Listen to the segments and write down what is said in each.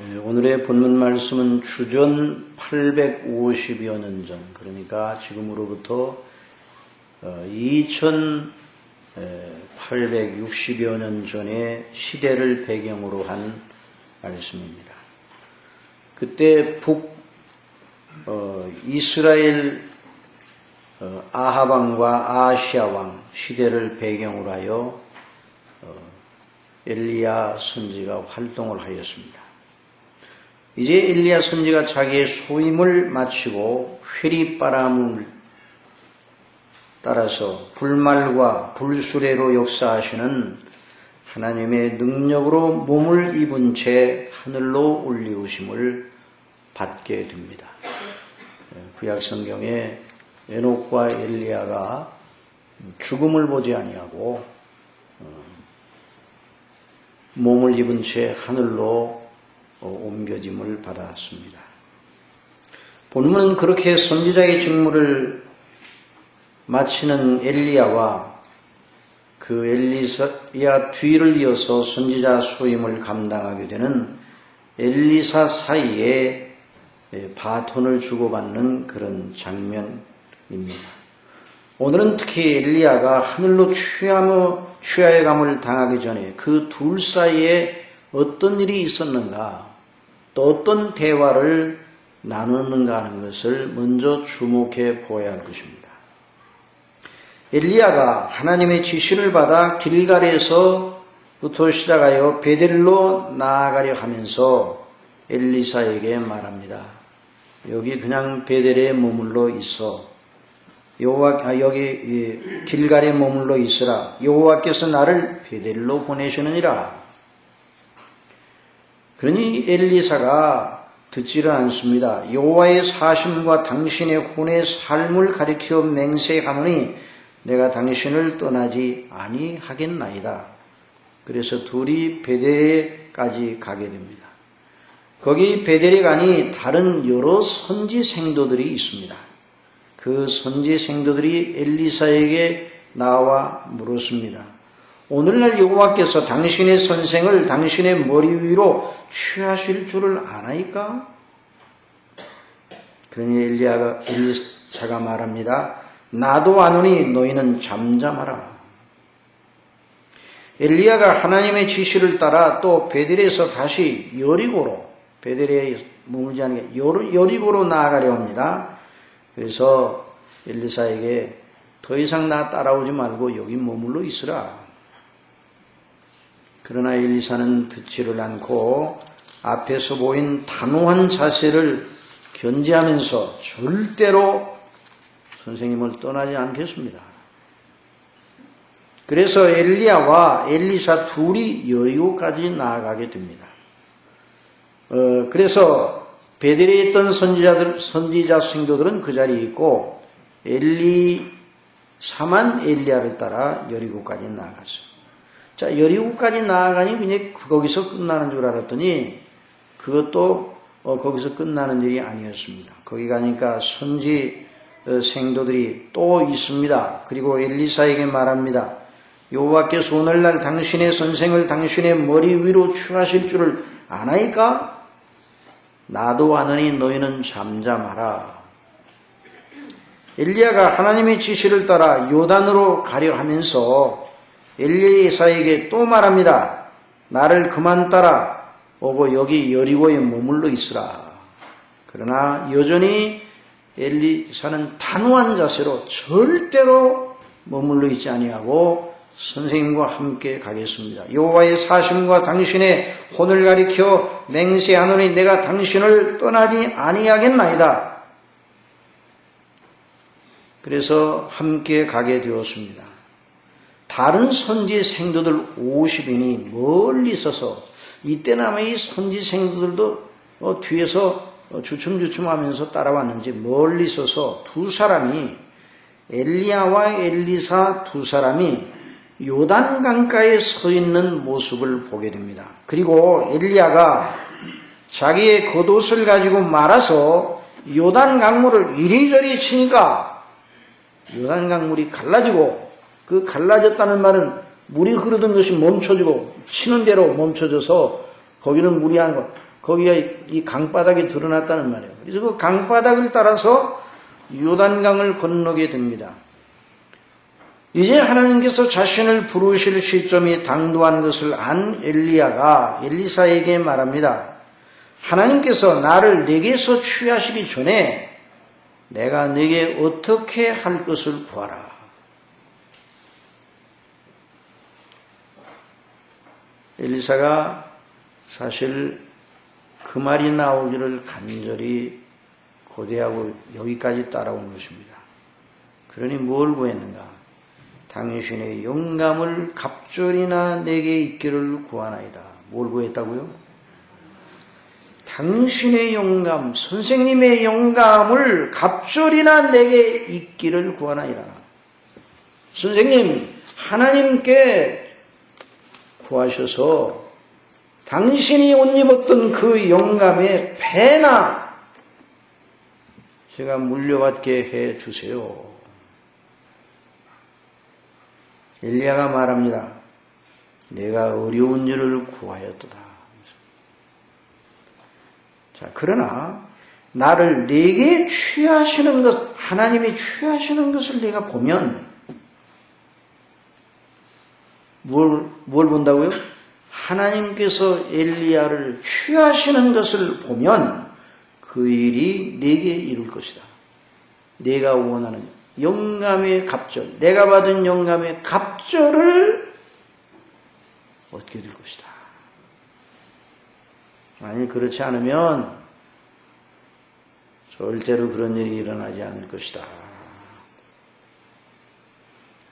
오늘의 본문 말씀은 주전 850여 년 전, 그러니까 지금으로부터 2860여 년 전의 시대를 배경으로 한 말씀입니다. 그때 이스라엘 아합 왕과 아하시야 왕 시대를 배경으로 하여 엘리야 선지가 활동을 하였습니다. 이제 엘리야 선지가 자기의 소임을 마치고 회리바람을 따라서 불말과 불수레로 역사하시는 하나님의 능력으로 몸을 입은 채 하늘로 올리우심을 받게 됩니다. 구약 성경에 에녹과 엘리야가 죽음을 보지 아니하고 몸을 입은 채 하늘로 옮겨짐을 받았습니다. 본문은 그렇게 선지자의 직무를 마치는 엘리야와 그 엘리야 뒤를 이어서 선지자 수임을 감당하게 되는 엘리사 사이에 바톤을 주고받는 그런 장면입니다. 오늘은 특히 엘리야가 하늘로 취하의 감을 당하기 전에 그 둘 사이에 어떤 일이 있었는가, 또 어떤 대화를 나누는가 하는 것을 먼저 주목해 보아야 할 것입니다. 엘리야가 하나님의 지시를 받아 길갈에서부터 시작하여 베델로 나아가려 하면서 엘리사에게 말합니다. 여기 그냥 베델에 머물러 있어. 여기 길갈에 머물러 있으라. 여호와께서 나를 베델로 보내시느니라. 그러니 엘리사가 듣지를 않습니다. 여호와의 사심과 당신의 혼의 삶을 가리켜 맹세하노니 내가 당신을 떠나지 아니하겠나이다. 그래서 둘이 베델까지 가게 됩니다. 거기 베델에 가니 다른 여러 선지 생도들이 있습니다. 그 선지 생도들이 엘리사에게 나와 물었습니다. 오늘날 여호와께서 당신의 선생을 당신의 머리 위로 취하실 줄을 아나이까? 그러니 엘리사가 말합니다. 나도 아노니 너희는 잠잠하라. 엘리야가 하나님의 지시를 따라 또 베델에서 다시 여리고로, 베델에 머물지 않은 게 여리고로 나아가려 합니다. 그래서 엘리사에게 더 이상 나 따라오지 말고 여기 머물러 있으라. 그러나 엘리사는 듣지를 않고 앞에서 보인 단호한 자세를 견지하면서 절대로 선생님을 떠나지 않겠습니다. 그래서 엘리야와 엘리사 둘이 여리고까지 나아가게 됩니다. 그래서 베델에 있던 선지자 생도들은 그 자리에 있고 엘리사만 엘리야를 따라 여리고까지 나아갔어요. 자, 여리고까지 나아가니 그냥 거기서 끝나는 줄 알았더니 그것도 거기서 끝나는 일이 아니었습니다. 거기 가니까 선지 생도들이 또 있습니다. 그리고 엘리사에게 말합니다. 여호와께서 오늘날 당신의 선생을 당신의 머리 위로 취하실 줄을 아나이까? 나도 아느니 너희는 잠잠하라. 엘리야가 하나님의 지시를 따라 요단으로 가려 하면서 엘리사에게 또 말합니다. 나를 그만 따라 오고 여기 여리고에 머물러 있으라. 그러나 여전히 엘리사는 단호한 자세로 절대로 머물러 있지 아니하고 선생님과 함께 가겠습니다. 여호와의 사심과 당신의 혼을 가리켜 맹세하노니 내가 당신을 떠나지 아니하겠나이다. 그래서 함께 가게 되었습니다. 다른 선지 생도들 50인이 멀리 있어서 이때는 아마 이 선지 생도들도 뒤에서 주춤주춤하면서 따라왔는지 멀리 있어서 두 사람이 엘리야와 엘리사 두 사람이 요단 강가에 서 있는 모습을 보게 됩니다. 그리고 엘리야가 자기의 겉옷을 가지고 말아서 요단 강물을 이리저리 치니까 요단 강물이 갈라지고 그 갈라졌다는 말은 물이 흐르던 것이 멈춰지고 치는 대로 멈춰져서 거기는 물이 안 가. 거기가 이 강바닥이 드러났다는 말이에요. 그래서 그 강바닥을 따라서 요단강을 건너게 됩니다. 이제 하나님께서 자신을 부르실 시점이 당도한 것을 안 엘리야가 엘리사에게 말합니다. 하나님께서 나를 내게서 취하시기 전에 내가 네게 어떻게 할 것을 구하라. 엘리사가 사실 그 말이 나오기를 간절히 고대하고 여기까지 따라온 것입니다. 그러니 뭘 구했는가? 당신의 영감을 갑절이나 내게 있기를 구하나이다. 뭘 구했다고요? 당신의 영감, 선생님의 영감을 갑절이나 내게 있기를 구하나이다. 선생님, 하나님께 구하셔서 당신이 옷 입었던 그 영감의 배나 제가 물려받게 해 주세요. 엘리야가 말합니다. 내가 어려운 일을 구하였도다. 자, 그러나 나를 내게 취하시는 것, 하나님이 취하시는 것을 내가 보면 뭘 본다고요? 하나님께서 엘리야를 취하시는 것을 보면 그 일이 내게 이룰 것이다. 내가 원하는 영감의 갑절, 내가 받은 영감의 갑절을 얻게 될 것이다. 만일 그렇지 않으면 절대로 그런 일이 일어나지 않을 것이다.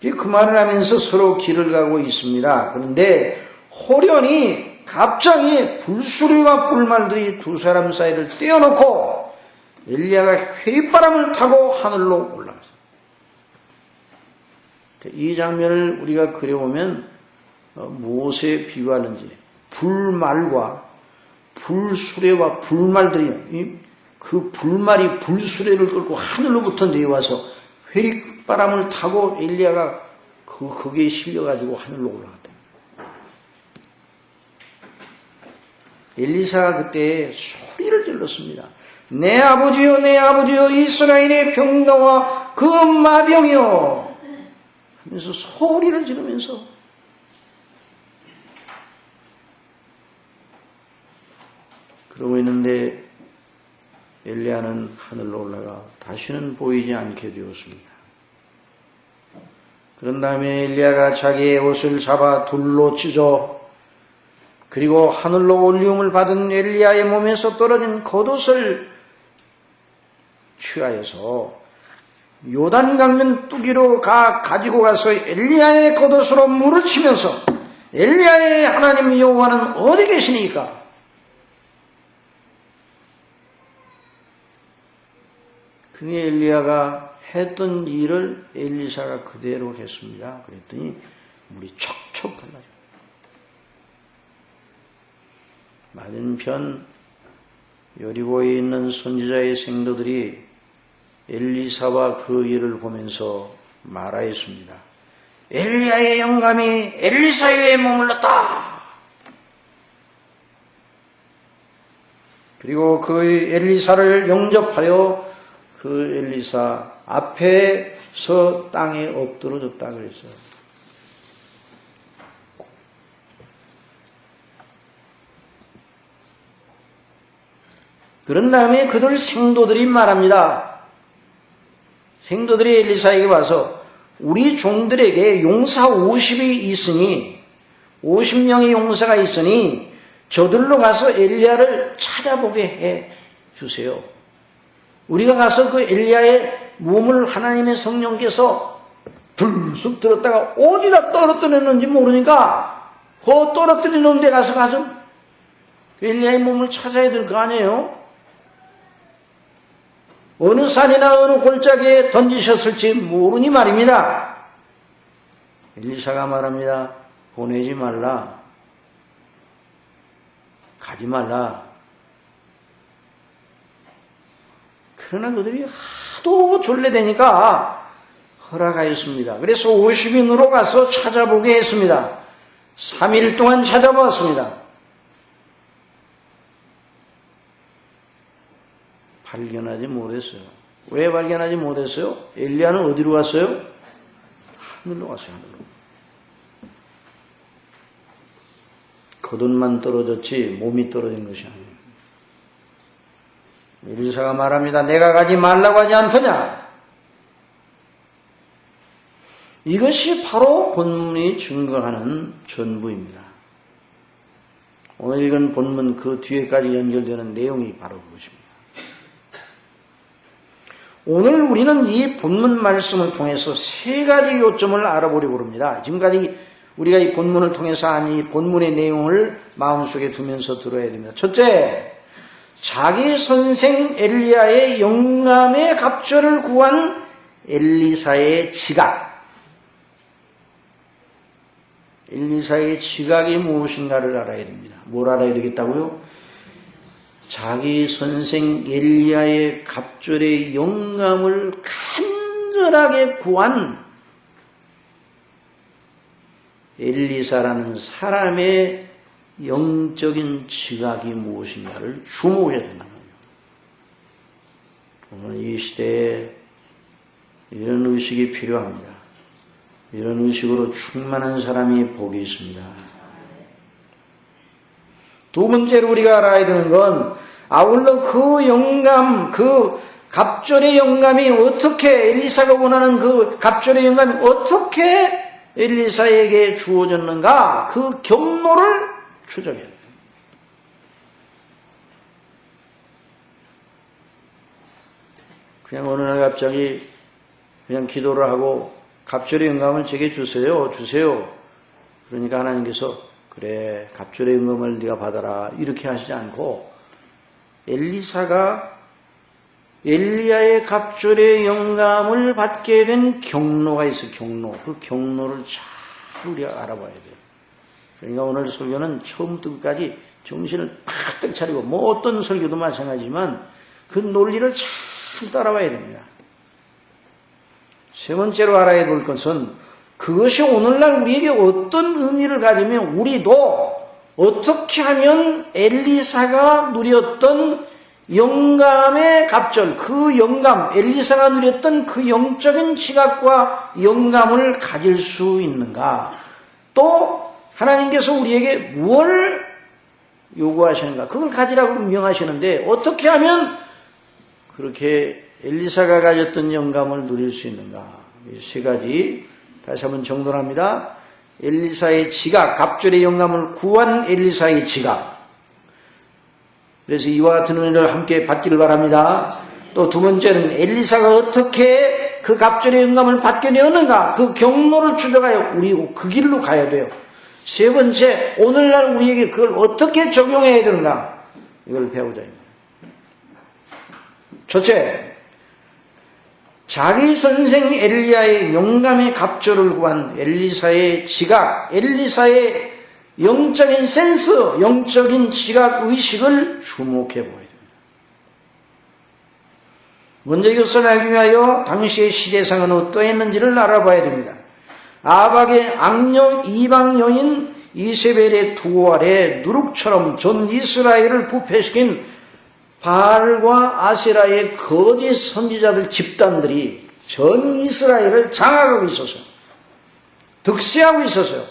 그 말을 하면서 서로 길을 가고 있습니다. 그런데 호련히 갑자기 불수리와 불말들이 두 사람 사이를 떼어놓고 엘리야가 회바람을 타고 하늘로 올라갔어요. 이 장면을 우리가 그려보면 무엇에 비유하는지 불말과 불수레와 불말들이 그 불말이 불수레를 끌고 하늘로부터 내려와서 회릭바람을 타고 엘리야가 거기에 실려가지고 하늘로 올라갔다. 엘리사가 그때 소리를 질렀습니다. 내 아버지여, 내 아버지여, 이스라엘의 병나와 그 마병이여 하면서 소리를 지르면서 그러고 있는데 엘리야는 하늘로 올라가 다시는 보이지 않게 되었습니다. 그런 다음에 엘리야가 자기의 옷을 잡아 둘로 찢어 그리고 하늘로 올리움을 받은 엘리야의 몸에서 떨어진 겉옷을 취하여서 요단강면 뚜기로 가지고 가서 엘리야의 겉옷으로 물을 치면서 엘리야의 하나님 여호와는 어디 계시니까? 그니 엘리야가 했던 일을 엘리사가 그대로 했습니다. 그랬더니 물이 척척 갈라져. 맞은편 여리고에 있는 선지자의 생도들이 엘리사와 그 일을 보면서 말하였습니다. 엘리야의 영감이 엘리사의 머물렀다. 그리고 그 엘리사를 영접하여 그 엘리사 앞에서 땅에 엎드러졌다 그랬어요. 그런 다음에 그들 생도들이 말합니다. 생도들이 엘리사에게 와서 우리 종들에게 용사 50이 있으니 50명의 용사가 있으니 저들로 가서 엘리야를 찾아보게 해 주세요. 우리가 가서 그 엘리야의 몸을 하나님의 성령께서 불쑥 들었다가 어디다 떨어뜨렸는지 모르니까 그 떨어뜨리는 데 가서 엘리야의 몸을 찾아야 될 거 아니에요? 어느 산이나 어느 골짜기에 던지셨을지 모르니 말입니다. 엘리사가 말합니다. 보내지 말라. 가지 말라. 그러나 그들이 하도 졸래대니까 허락하였습니다. 그래서 50인으로 가서 찾아보게 했습니다. 3일 동안 찾아보았습니다. 발견하지 못했어요. 왜 발견하지 못했어요? 엘리야는 어디로 갔어요? 하늘로 갔어요. 하늘로. 겉옷만 떨어졌지 몸이 떨어진 것이 아니에요. 엘리사가 말합니다. 내가 가지 말라고 하지 않더냐? 이것이 바로 본문이 증거하는 전부입니다. 오늘 읽은 본문 그 뒤에까지 연결되는 내용이 바로 그것입니다. 오늘 우리는 이 본문 말씀을 통해서 세 가지 요점을 알아보려고 합니다. 지금까지 우리가 이 본문을 통해서 한 이 본문의 내용을 마음속에 두면서 들어야 됩니다. 첫째, 자기 선생 엘리야의 영감의 갑절을 구한 엘리사의 지각. 엘리사의 지각이 무엇인가를 알아야 됩니다. 뭘 알아야 되겠다고요? 자기 선생 엘리야의 갑절의 영감을 간절하게 구한 엘리사라는 사람의 영적인 지각이 무엇인가를 주목해야 된다는 거예요. 오늘 이 시대에 이런 의식이 필요합니다. 이런 의식으로 충만한 사람이 복이 있습니다. 두 번째로 우리가 알아야 되는 건 아울러 그 영감, 그 갑절의 영감이 어떻게 엘리사가 원하는 그 갑절의 영감이 어떻게 엘리사에게 주어졌는가 그 경로를 추적해야 돼요. 그냥 어느 날 갑자기 그냥 기도를 하고 갑절의 영감을 제게 주세요. 그러니까 하나님께서 그래 갑절의 영감을 네가 받아라 이렇게 하시지 않고 엘리사가 엘리야의 갑절의 영감을 받게 된 경로가 있어요. 경로. 그 경로를 잘 우리가 알아봐야 돼요. 그러니까 오늘 설교는 처음부터 끝까지 정신을 팍 차리고 뭐 어떤 설교도 마찬가지지만 그 논리를 잘 따라와야 됩니다. 세 번째로 알아야 될 것은 그것이 오늘날 우리에게 어떤 의미를 가지면 우리도 어떻게 하면 엘리사가 누렸던 영감의 갑절, 그 영감, 엘리사가 누렸던 그 영적인 지각과 영감을 가질 수 있는가? 또 하나님께서 우리에게 무엇을 요구하시는가? 그걸 가지라고 명하시는데 어떻게 하면 그렇게 엘리사가 가졌던 영감을 누릴 수 있는가? 이 세 가지 다시 한번 정돈합니다. 엘리사의 지각, 갑절의 영감을 구한 엘리사의 지각. 그래서 이와 같은 은혜를 함께 받기를 바랍니다. 또 두 번째는 엘리사가 어떻게 그 갑절의 영감을 받게 되었는가? 그 경로를 추적하여 우리 그 길로 가야 돼요. 세 번째, 오늘날 우리에게 그걸 어떻게 적용해야 되는가? 이걸 배우자. 첫째, 자기 선생 엘리야의 영감의 갑절을 구한 엘리사의 지각, 엘리사의 영적인 센스, 영적인 지각 의식을 주목해 보아야 됩니다. 먼저 이것을 알기 위하여 당시의 시대상은 어떠했는지를 알아봐야 됩니다. 아합의 악령 이방 여인 이세벨의 두 아래 누룩처럼 전 이스라엘을 부패시킨 바알과 아세라의 거짓 선지자들 집단들이 전 이스라엘을 장악하고 있었어요. 득세하고 있었어요.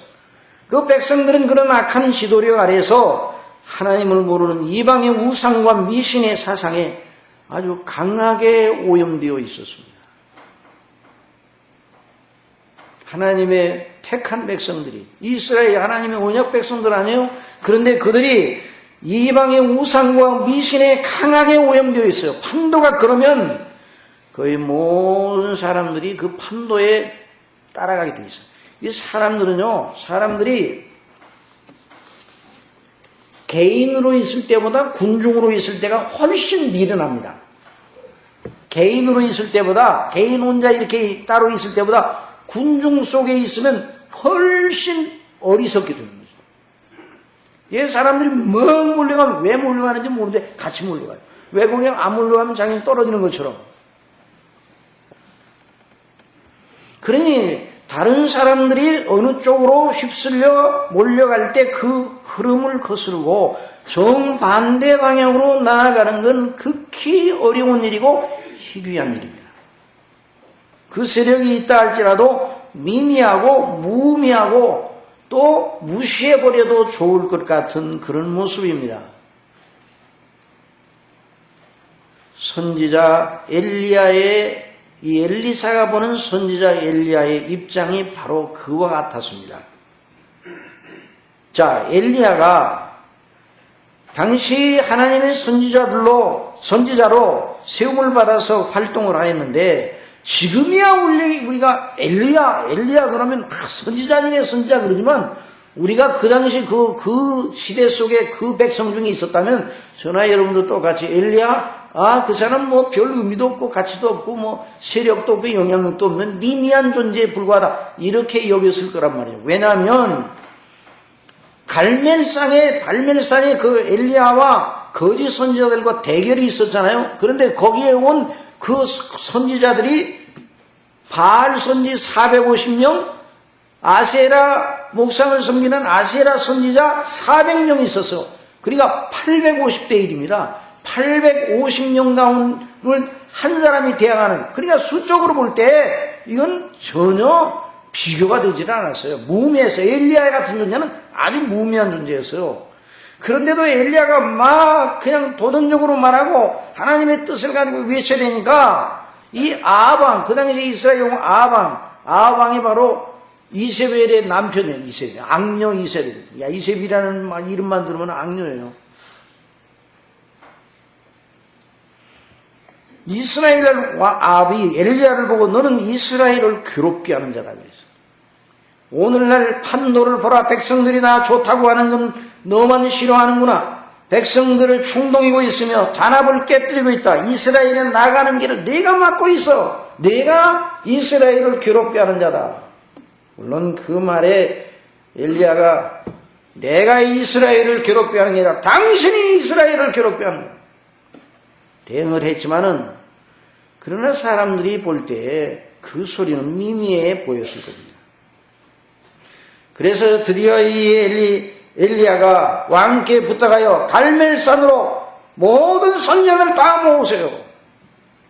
그 백성들은 그런 악한 지도력 아래서 하나님을 모르는 이방의 우상과 미신의 사상에 아주 강하게 오염되어 있었습니다. 하나님의 택한 백성들이 이스라엘 하나님의 언약 백성들 아니에요? 그런데 그들이 이방의 우상과 미신에 강하게 오염되어 있어요. 판도가 그러면 거의 모든 사람들이 그 판도에 따라가게 되어 있어요. 이 사람들이 개인으로 있을 때보다 군중으로 있을 때가 훨씬 미련합니다. 개인으로 있을 때보다, 개인 혼자 이렇게 따로 있을 때보다 군중 속에 있으면 훨씬 어리석게 되는 거죠. 이 사람들이 막 몰려가면 왜 몰려가는지 모르는데 같이 몰려가요. 외국에 안 몰려가면 자기는 떨어지는 것처럼. 그러니 다른 사람들이 어느 쪽으로 휩쓸려 몰려갈 때 그 흐름을 거스르고 정반대 방향으로 나아가는 건 극히 어려운 일이고 희귀한 일입니다. 그 세력이 있다 할지라도 미미하고 무의미하고 또 무시해버려도 좋을 것 같은 그런 모습입니다. 선지자 엘리야의 이 엘리사가 보는 선지자 엘리야의 입장이 바로 그와 같았습니다. 자, 엘리야가 당시 하나님의 선지자로 세움을 받아서 활동을 하였는데 지금이야 우리가 엘리야 그러면 선지자 중에 선지자 그러지만 우리가 그 당시 그 시대 속에 그 백성 중에 있었다면 저나 여러분도 똑같이 엘리야 그 사람 뭐 별 의미도 없고 가치도 없고 뭐 세력도 없고 영향력도 없는 미미한 존재에 불과하다 이렇게 여겼을 거란 말이에요. 왜냐하면 발멜산에 그 엘리야와 거짓 선지자들과 대결이 있었잖아요. 그런데 거기에 온 그 선지자들이 바알 선지 450명, 아세라 목상을 섬기는 아세라 선지자 400명이 있었어요. 그러니까 850대 1입니다. 850명 가운데 한 사람이 대항하는, 그러니까 수적으로 볼 때 이건 전혀 비교가 되질 않았어요. 무의미했어요. 엘리야 같은 존재는 아주 무의미한 존재였어요. 그런데도 엘리야가 막 그냥 도전적으로 말하고 하나님의 뜻을 가지고 외쳐야 되니까 이 아합왕, 그 당시 이스라엘 용 아합왕이 바로 이세벨의 남편이에요. 이세벨, 악녀 이세벨. 야, 이세벨이라는 이름만 들으면 악녀예요. 이스라엘 아합이 엘리야를 보고 너는 이스라엘을 괴롭게 하는 자다 그랬어요. 오늘날 판도를 보라. 백성들이 나 좋다고 하는 건 너만 싫어하는구나. 백성들을 충동이고 있으며 단합을 깨뜨리고 있다. 이스라엘에 나가는 길을 네가 막고 있어. 네가 이스라엘을 괴롭게 하는 자다. 물론 그 말에 엘리야가 내가 이스라엘을 괴롭게 하는 게 아니라 당신이 이스라엘을 괴롭게 하는 거야. 대응을 했지만은 그러나 사람들이 볼 때 그 소리는 미미해 보였을 겁니다. 그래서 드디어 이 엘리야가 왕께 부탁하여 갈멜산으로 모든 선지자들 다 모으세요.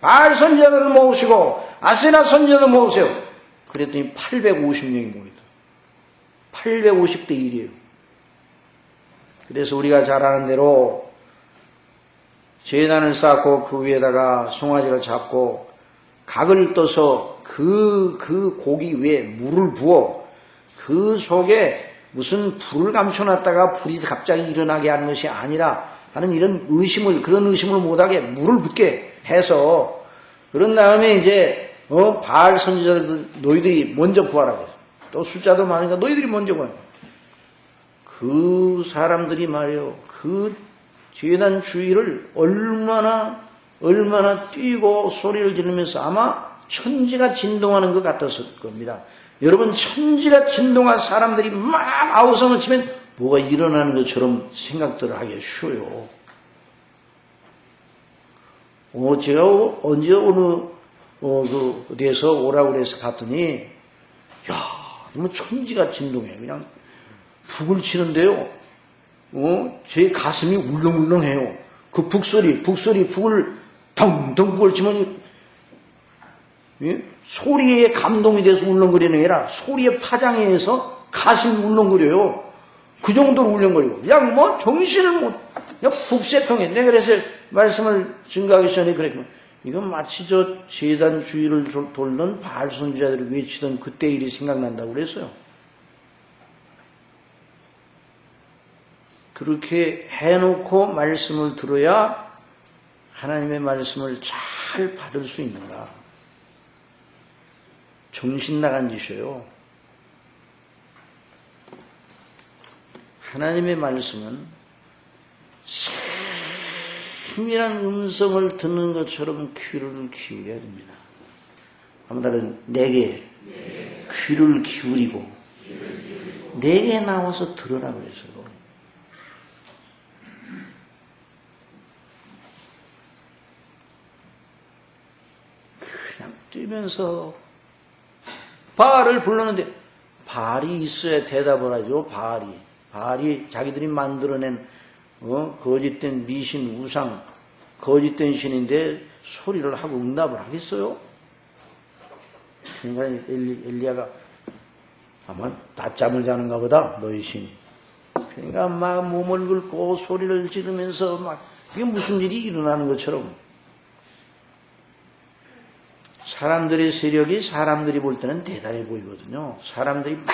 바알 선지자들을 모으시고 아세라 선지자들 모으세요. 그랬더니 850명이 모이다. 850대 1이에요. 그래서 우리가 잘 아는 대로 제단을 쌓고 그 위에다가 송아지를 잡고 각을 떠서 그 고기 위에 물을 부어 그 속에 무슨 불을 감춰놨다가 불이 갑자기 일어나게 하는 것이 아니라 하는 그런 의심을 못하게 물을 붓게 해서 그런 다음에 이제 바알 선지자들 너희들이 먼저 구하라 그래서 또 숫자도 많으니까 너희들이 먼저 구하라. 그 사람들이 말이요 그 제단 주위를 얼마나 뛰고 소리를 지르면서 아마 천지가 진동하는 것 같았을 겁니다. 여러분 천지가 진동한 사람들이 막 아우성을 치면 뭐가 일어나는 것처럼 생각들을 하기 쉬워요. 제가 언제 어디에서 오라고 그래서 갔더니 뭐 천지가 진동해. 그냥 북을 치는데요. 제 가슴이 울렁울렁해요. 그 북을 덩덩 북을 치면 소리에 감동이 돼서 울렁거리는 게 아니라 소리에 파장에 의해서 가슴이 울렁거려요. 그 정도로 울렁거리고 그냥 뭐 정신을 못 그냥 북새통에. 내가 그래서 말씀을 증거하기 전에 그랬거든요. 이건 마치 저 제단 주위를 돌던 바알 선지자들이 외치던 그때 일이 생각난다고 그랬어요. 그렇게 해놓고 말씀을 들어야 하나님의 말씀을 잘 받을 수 있는가. 정신 나간 짓이에요. 하나님의 말씀은 세밀한 음성을 듣는 것처럼 귀를 기울여야 됩니다. 아무튼 내게 귀를 기울이고 내게 나와서 들으라 그랬어요. 그냥 뛰면서 바알을 불렀는데 바알이 있어야 대답을 하죠. 바알이 자기들이 만들어낸 거짓된 미신 우상 거짓된 신인데 소리를 하고 응답을 하겠어요? 그러니까 엘리야가 아마 낮잠을 자는가 보다 너희 신이. 그러니까 막 몸을 긁고 소리를 지르면서 막 이게 무슨 일이 일어나는 것처럼 사람들의 세력이 사람들이 볼 때는 대단해 보이거든요. 사람들이 막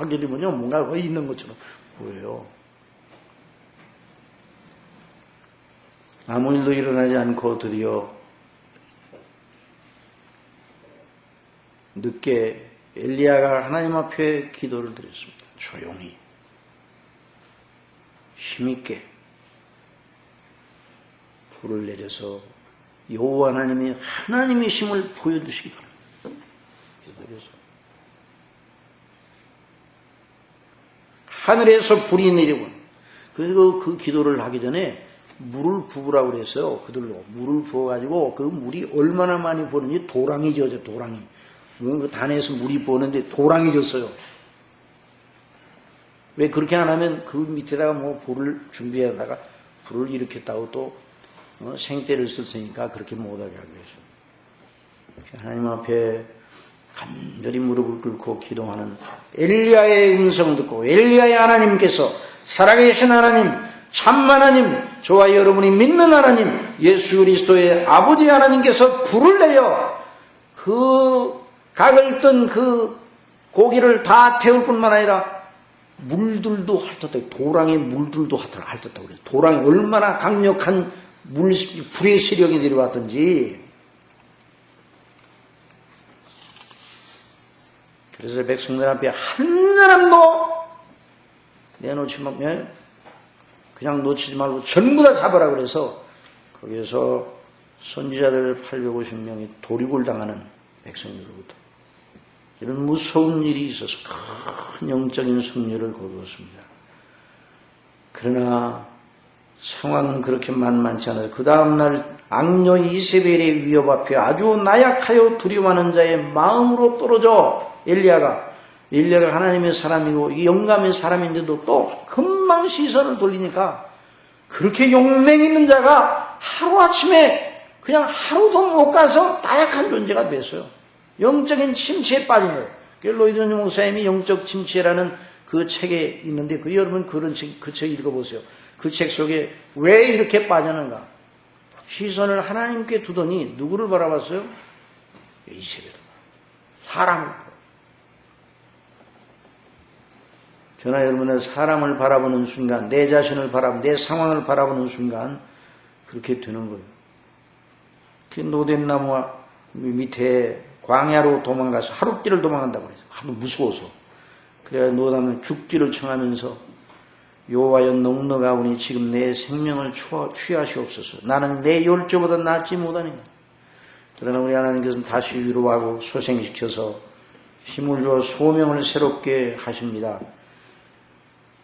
하게 보면 뭔가 있는 것처럼 보여요. 아무 일도 일어나지 않고 드디어 늦게 엘리야가 하나님 앞에 기도를 드렸습니다. 조용히 힘있게 불을 내려서 여호와 하나님이 하나님의 힘을 보여주시기 바랍니다. 기도해서 하늘에서 불이 내리고 그리고 그 기도를 하기 전에 물을 부으라고 그랬어요. 그들로 물을 부어가지고 그 물이 얼마나 많이 부었는지 도랑이 져서 도랑이 그 단에서 물이 부었는데 도랑이 졌어요. 왜 그렇게 안 하면 그 밑에다가 뭐 불을 준비하다가 불을 일으켰다고 또 생떼를 쓸 테니까 그렇게 못하게 하기 위해서 하나님 앞에 간절히 무릎을 꿇고 기도하는 엘리야의 음성을 듣고 엘리야의 하나님께서 살아계신 하나님 참 하나님 저와 여러분이 믿는 하나님 예수 그리스도의 아버지 하나님께서 불을 내려 그 각을 뜬 그 고기를 다 태울 뿐만 아니라 물들도 핥았다. 도랑의 물들도 핥았다고 그래요. 도랑이 얼마나 강력한 불의 세력이 내려왔던지. 그래서 백성들 앞에 한 사람도 내놓지 말고 그냥 놓치지 말고 전부 다 잡아라 그래서 거기에서 선지자들 850명이 도륙을 당하는 백성들로부터 이런 무서운 일이 있어서 큰 영적인 승리를 거두었습니다. 그러나 상황은 그렇게 만만치 않아요. 그 다음날 악녀 이세벨의 위협 앞에 아주 나약하여 두려워하는 자의 마음으로 떨어져 엘리야가 하나님의 사람이고 영감의 사람인데도 또 금방 시선을 돌리니까 그렇게 용맹 있는 자가 하루아침에 그냥 하루도 못 가서 나약한 존재가 됐어요. 영적인 침체에 빠진 거예요. 로이드 목사님이 영적 침체라는 그 책에 있는데 여러분 그 책 읽어보세요. 그 책 속에 왜 이렇게 빠졌는가? 시선을 하나님께 두더니 누구를 바라봤어요? 이세벨을. 사람을. 저나 여러분은 사람을 바라보는 순간, 내 자신을 바라보는, 내 상황을 바라보는 순간 그렇게 되는 거예요. 그 노된 나무와 밑에 광야로 도망가서 하룻길을 도망간다고 그래서 하도 무서워서 그래야 노담은 죽기를 청하면서 여호와여 넉넉하오니 지금 내 생명을 취하시옵소서. 나는 내 열조보다 낫지 못하니. 그러나 우리 하나님께서는 다시 위로하고 소생시켜서 힘을 주어 소명을 새롭게 하십니다.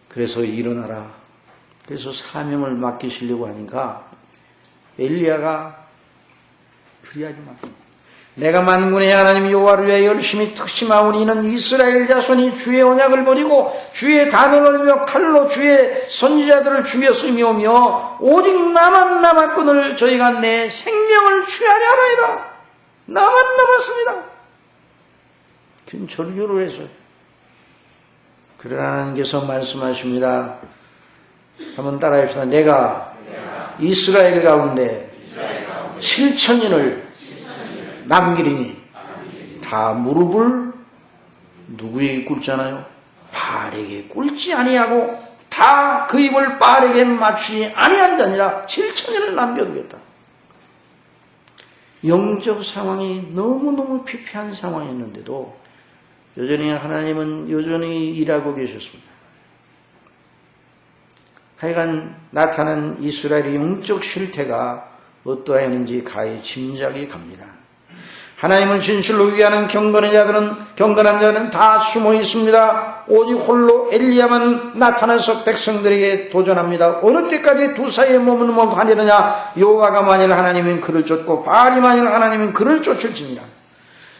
그래서 일어나라. 그래서 사명을 맡기시려고 하니까 엘리야가 그리하지 마. 내가 만군의 하나님 여호와를 위하여 열심히 특심하오니 이는 이스라엘 자손이 주의 언약을 버리고 주의 단언을 울며 칼로 주의 선지자들을 죽여 쓰며오며 오직 나만 남았거늘 저희가 내 생명을 취하려 하나이다. 나만 남았습니다. 큰 절규를 해서 그러나 하나님께서 말씀하십니다. 한번 따라합시다. 내가 이스라엘 가운데 7,000인을 남기리니 다 무릎을 누구에게 꿇잖아요? 바알에게 꿇지 아니하고 다 그 입을 바알에게 맞추지 아니한 자 아니라 7,000인을 남겨두겠다. 영적 상황이 너무너무 피폐한 상황이었는데도 여전히 하나님은 여전히 일하고 계셨습니다. 하여간 나타난 이스라엘의 영적 실태가 어떠했는지 가히 짐작이 갑니다. 하나님은 진실로 위하는 경건한 자들은 다 숨어 있습니다. 오직 홀로 엘리야만 나타나서 백성들에게 도전합니다. 어느 때까지 두 사이에 머무르느냐? 여호와가 만일 하나님은 그를 쫓고 바알이 만일 하나님은 그를 쫓을지니라.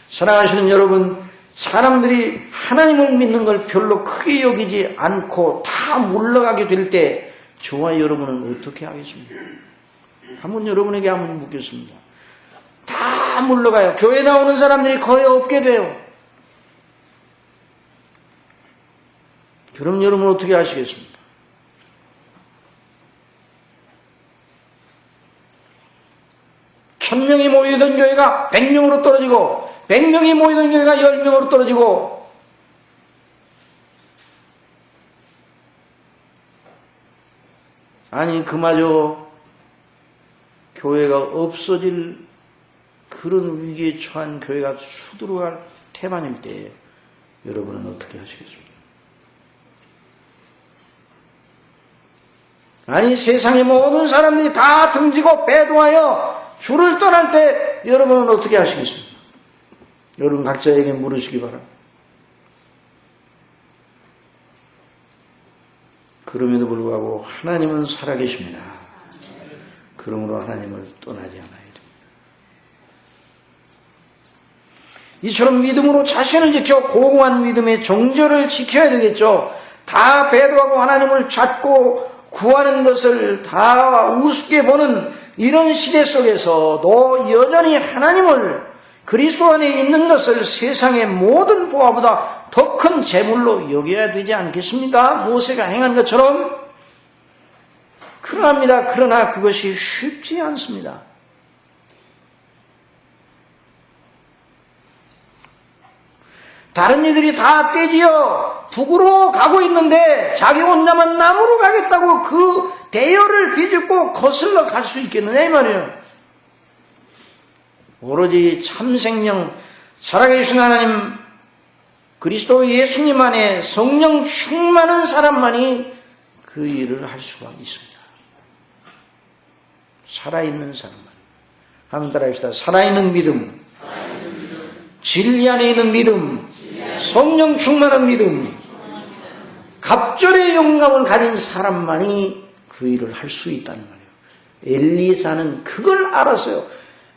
사랑하시는 여러분, 사람들이 하나님을 믿는 걸 별로 크게 여기지 않고 다 물러가게 될 때 저와 여러분은 어떻게 하겠습니까? 한번 여러분에게 한번 묻겠습니다. 다 물러가요. 교회 나오는 사람들이 거의 없게 돼요. 그럼 여러분 어떻게 하시겠습니까? 천명이 모이던 교회가 100명으로 떨어지고 100명이 모이던 교회가 10명으로 떨어지고 아니 그마저 교회가 없어질 그런 위기에 처한 교회가 수두룩할 태반일 때 여러분은 어떻게 하시겠습니까? 아니 세상의 모든 사람들이 다 등지고 배도하여 주를 떠날 때 여러분은 어떻게 하시겠습니까? 여러분 각자에게 물으시기 바랍니다. 그럼에도 불구하고 하나님은 살아계십니다. 그러므로 하나님을 떠나지 않아야 됩니다. 이처럼 믿음으로 자신을 지켜 고고한 믿음의 정절을 지켜야 되겠죠. 다 배도하고 하나님을 찾고 구하는 것을 다 우습게 보는 이런 시대 속에서도 여전히 하나님을 그리스도 안에 있는 것을 세상의 모든 보화보다 더 큰 재물로 여겨야 되지 않겠습니까? 모세가 행한 것처럼. 그러합니다. 그러나 그것이 쉽지 않습니다. 다른 이들이 다 떼지어 북으로 가고 있는데 자기 혼자만 남으로 가겠다고 그 대열을 비집고 거슬러 갈 수 있겠느냐 이 말이에요. 오로지 참생명 살아계신 하나님 그리스도 예수님 안에 성령 충만한 사람만이 그 일을 할 수가 있습니다. 살아있는 사람만. 한번 따라합시다. 살아있는 믿음, 진리 안에 있는 믿음, 성령 충만한 믿음, 갑절의 영감을 가진 사람만이 그 일을 할 수 있다는 말이에요. 엘리사는 그걸 알았어요.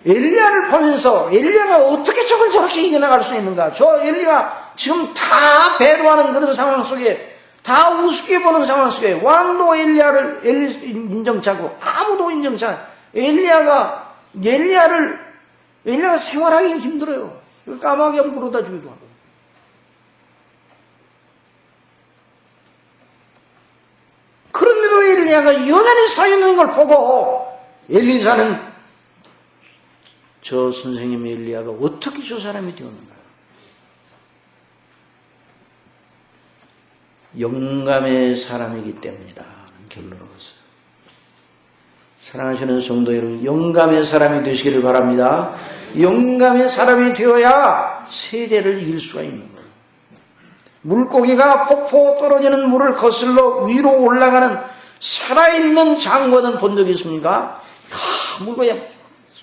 엘리야를 보면서 엘리야가 어떻게 저걸 저렇게 이겨나갈 수 있는가? 저 엘리야 지금 다 배로하는 그런 상황 속에, 다 우습게 보는 상황 속에 왕도 엘리야를 인정치 않고 아무도 인정치 않아. 엘리야가 생활하기 힘들어요. 까마귀 한번 물어다 주기도 하고. 그런데도 엘리야가 여전히 서 있는 걸 보고 엘리사는 저 선생님 엘리야가 어떻게 저 사람이 되었는가? 영감의 사람이기 때문이다. 결론을 얻었어요. 사랑하시는 성도 여러분, 영감의 사람이 되시기를 바랍니다. 영감의 사람이 되어야 세대를 이길 수가 있는 거예요. 물고기가 폭포 떨어지는 물을 거슬러 위로 올라가는 살아있는 장관은 본 적이 있습니까? 물고기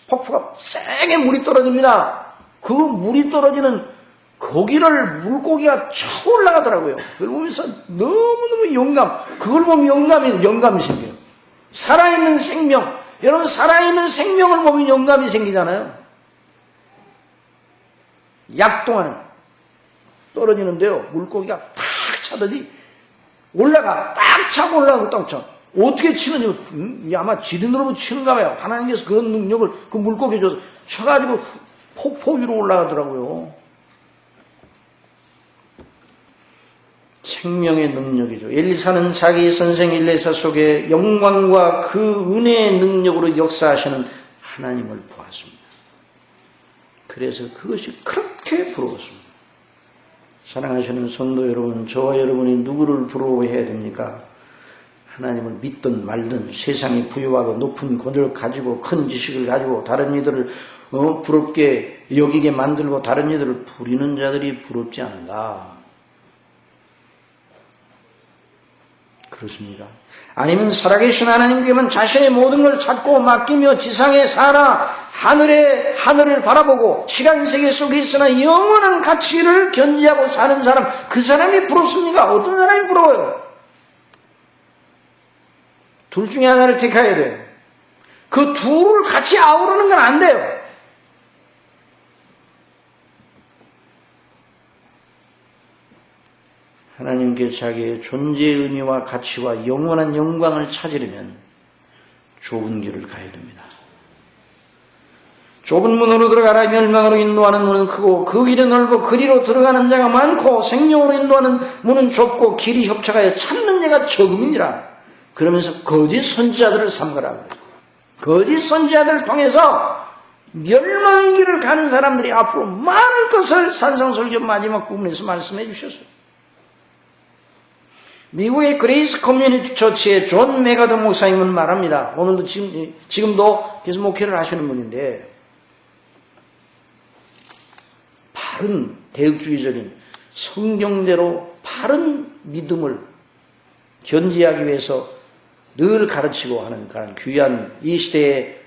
폭포가 세게 물이 떨어집니다. 그 물이 떨어지는 거기를 물고기가 쳐 올라가더라고요. 그걸 보면서 너무너무 그걸 보면 영감이 생겨요. 살아있는 생명. 여러분, 살아있는 생명을 보면 영감이 생기잖아요. 약동하는 떨어지는데요. 물고기가 탁 차더니 딱 차고 올라가고 딱 차. 어떻게 치는지, 아마 지린으로 치는가 봐요. 하나님께서 그런 능력을 그 물고기에 줘서 쳐가지고 폭포 위로 올라가더라고요. 생명의 능력이죠. 엘리사는 자기 선생 엘리사 속에 영광과 그 은혜의 능력으로 역사하시는 하나님을 보았습니다. 그래서 그것이 그렇게 부러웠습니다. 사랑하시는 성도 여러분, 저와 여러분이 누구를 부러워해야 됩니까? 하나님을 믿든 말든 세상이 부유하고 높은 권력을 가지고 큰 지식을 가지고 다른 이들을 부럽게 여기게 만들고 다른 이들을 부리는 자들이 부럽지 않은가? 그렇습니까? 아니면 살아계신 하나님께만 자신의 모든 걸 찾고 맡기며 지상에 사나 하늘을 바라보고 시간세계 속에 있으나 영원한 가치를 견지하고 사는 사람, 그 사람이 부럽습니까? 어떤 사람이 부러워요? 둘 중에 하나를 택해야 돼요. 그 둘을 같이 아우르는 건 안 돼요. 하나님께 자기의 존재의 의미와 가치와 영원한 영광을 찾으려면 좁은 길을 가야 됩니다. 좁은 문으로 들어가라. 멸망으로 인도하는 문은 크고 그 길이 넓고 그리로 들어가는 자가 많고 생명으로 인도하는 문은 좁고 길이 협착하여 찾는 자가 적음이니라. 그러면서 거짓 선지자들을 삼가라. 거짓 선지자들을 통해서 멸망의 길을 가는 사람들이 앞으로 많을 것을 산상설교 마지막 부분에서 말씀해 주셨어요. 미국의 그레이스 커뮤니티 처치의 존 메가더 목사님은 말합니다. 오늘도 지금도 계속 목회를 하시는 분인데, 바른 대역주의적인 성경대로 바른 믿음을 견지하기 위해서 늘 가르치고 하는 그런 귀한 이 시대의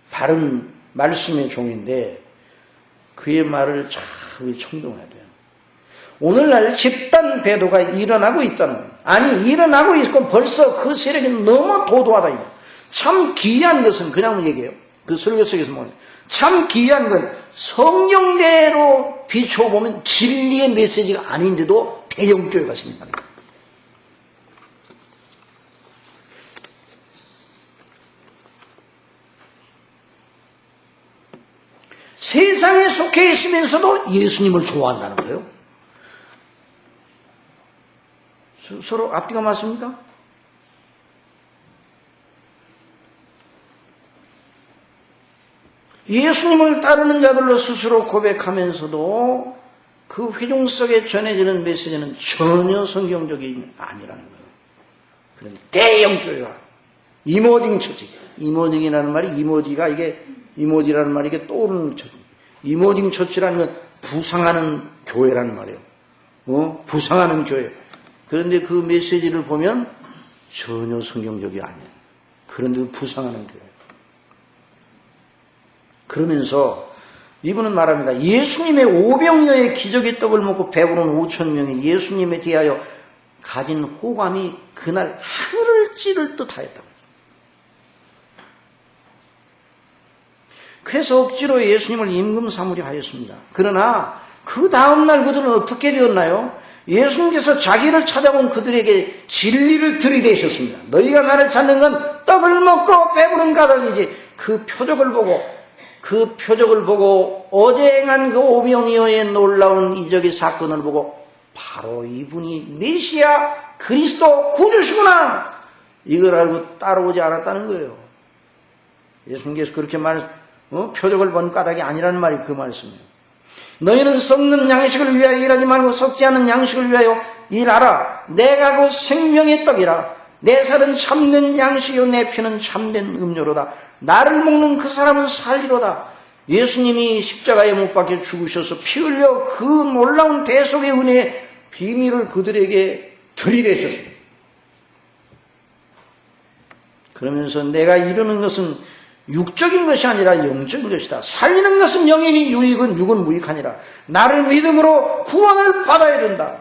바른 말씀의 종인데, 그의 말을 참 청동해야 돼요. 오늘날 집단 배도가 일어나고 있다는 거예요. 아니, 일어나고 있고 벌써 그 세력이 너무 도도하다. 참 기이한 것은 그냥 얘기해요. 그 설교 속에서 뭐냐. 참 기이한 건 성경대로 비춰보면 진리의 메시지가 아닌데도 대형교회가 생긴다. 세상에 속해 있으면서도 예수님을 좋아한다는 거예요. 서로 앞뒤가 맞습니까? 예수님을 따르는 자들로 스스로 고백하면서도 그 회중 속에 전해지는 메시지는 전혀 성경적이 아니라는 거예요. 그런 대형 교회가 이모징 처치. 이모징이라는 말이 이모지라는 말이 이게 떠오르는 처치. 이모징 처치라는 건 부상하는 교회라는 말이에요. 부상하는 교회. 그런데 그 메시지를 보면 전혀 성경적이 아니에요. 그런데 부상하는 교회. 그러면서 이분은 말합니다. 예수님의 오병이어의 기적의 떡을 먹고 배부른 5천 명이 예수님에 대하여 가진 호감이 그날 하늘을 찌를 듯 하였다. 그래서 억지로 예수님을 임금 삼으려 하였습니다. 그러나 그 다음날 그들은 어떻게 되었나요? 예수님께서 자기를 찾아온 그들에게 진리를 들이대셨습니다. 너희가 나를 찾는 건 떡을 먹고 배부른 까닭이지. 그 표적을 보고 어제 행한 그 오병이어의 놀라운 이적의 사건을 보고 바로 이분이 메시아 그리스도 구주시구나. 이걸 알고 따라오지 않았다는 거예요. 예수님께서 그렇게 표적을 본 까닭이 아니라는 말이 그 말씀이에요. 너희는 썩는 양식을 위하여 일하지 말고 썩지 않는 양식을 위하여 일하라. 내가 그 생명의 떡이라. 내 살은 참된 양식이요 내 피는 참된 음료로다. 나를 먹는 그 사람은 살리로다. 예수님이 십자가에 못 박혀 죽으셔서 피 흘려 그 놀라운 대속의 은혜의 비밀을 그들에게 들이대셨습니다. 그러면서 내가 이루는 것은 육적인 것이 아니라 영적인 것이다. 살리는 것은 영이니 유익은 육은 무익하니라. 나를 믿음으로 구원을 받아야 된다.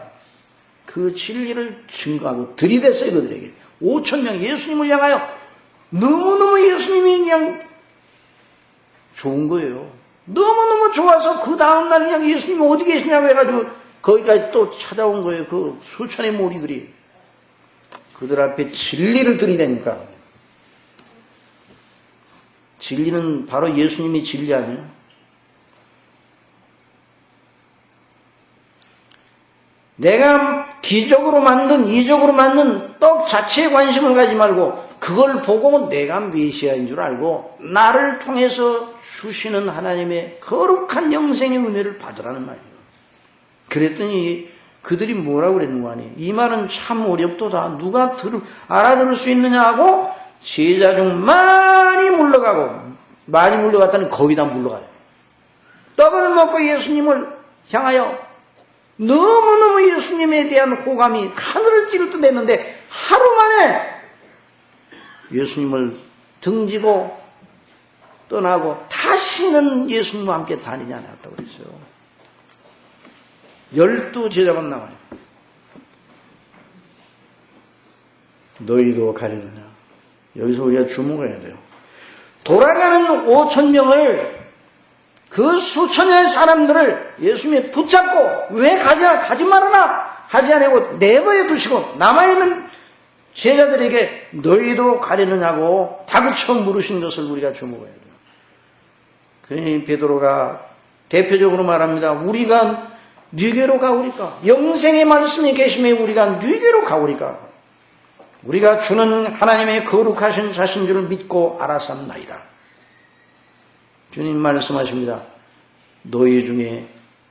그 진리를 증거하고 들이댔어요. 그들에게 5천 명 예수님을 향하여 너무너무 예수님이 그냥 좋은 거예요. 너무너무 좋아서 그 다음날 그냥 예수님이 어디 계시냐고 해가지고 거기까지 또 찾아온 거예요. 그 수천의 무리들이 그들 앞에 진리를 들이대니까. 진리는 바로 예수님이 진리 아니에요? 내가 기적으로 만든 이적으로 만든 떡 자체에 관심을 가지 말고 그걸 보고 내가 메시아인 줄 알고 나를 통해서 주시는 하나님의 거룩한 영생의 은혜를 받으라는 말이에요. 그랬더니 그들이 뭐라고 그랬는 거 아니에요? 이 말은 참 어렵도다. 누가 알아들을 수 있느냐 하고 제자 중 많이 물러갔다는 거의 다 물러가요. 떡을 먹고 예수님을 향하여 너무너무 예수님에 대한 호감이 하늘을 찌를 듯 했는데 하루 만에 예수님을 등지고 떠나고 다시는 예수님과 함께 다니지 않았다고 그랬어요. 12 제자만 남아요. 너희도 가려느냐? 여기서 우리가 주목해야 돼요. 돌아가는 5천 명을 그 수천의 사람들을 예수님이 붙잡고 왜 가지 말아라 하지 아니고 내버려 두시고 남아있는 제자들에게 너희도 가려느냐고 다그쳐 물으신 것을 우리가 주목해야 돼요. 그러니 베드로가 대표적으로 말합니다. 우리가 네게로 가오리까? 영생의 말씀이 계심에 우리가 네게로 가오리까? 우리가 주는 하나님의 거룩하신 자신 줄 믿고 알았습나이다. 주님 말씀하십니다. 너희 중에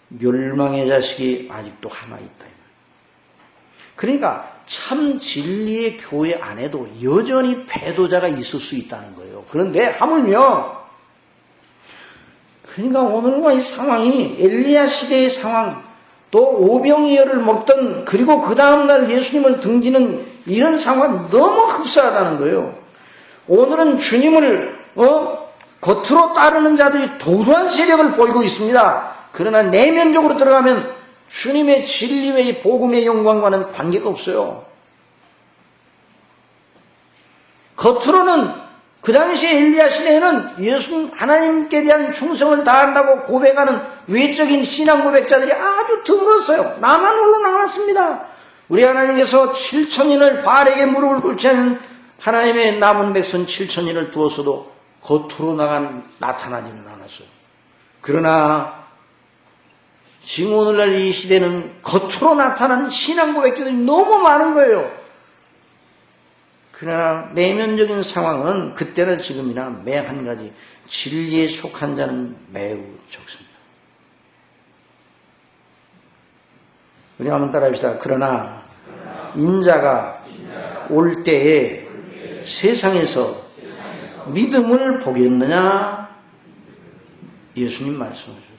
멸망의 자식이 아직도 하나 있다. 그러니까 참 진리의 교회 안에도 여전히 배도자가 있을 수 있다는 거예요. 그런데 하물며 그러니까 오늘과 이 상황이 엘리야 시대의 상황, 또 오병이어를 먹던 그리고 그 다음날 예수님을 등지는 이런 상황이 너무 흡사하다는 거예요. 오늘은 주님을 겉으로 따르는 자들이 도도한 세력을 보이고 있습니다. 그러나 내면적으로 들어가면 주님의 진리의 복음의 영광과는 관계가 없어요. 겉으로는 그 당시 엘리야 시대에는 예수 하나님께 대한 충성을 다한다고 고백하는 외적인 신앙 고백자들이 아주 드물었어요. 나만 홀로 남았습니다. 우리 하나님께서 7천인을 바알에게 무릎을 꿇지 않은 하나님의 남은 백성 7천인을 두었어도 겉으로 나타나지는 않았어요. 그러나 지금 오늘날 이 시대는 겉으로 나타나는 신앙 고백자들이 너무 많은 거예요. 그러나 내면적인 상황은 그때나 지금이나 매 한 가지 진리에 속한 자는 매우 적습니다. 우리 한번 따라합시다. 그러나 인자가 올 때에 세상에서 믿음을 보겠느냐? 예수님 말씀하셨어요.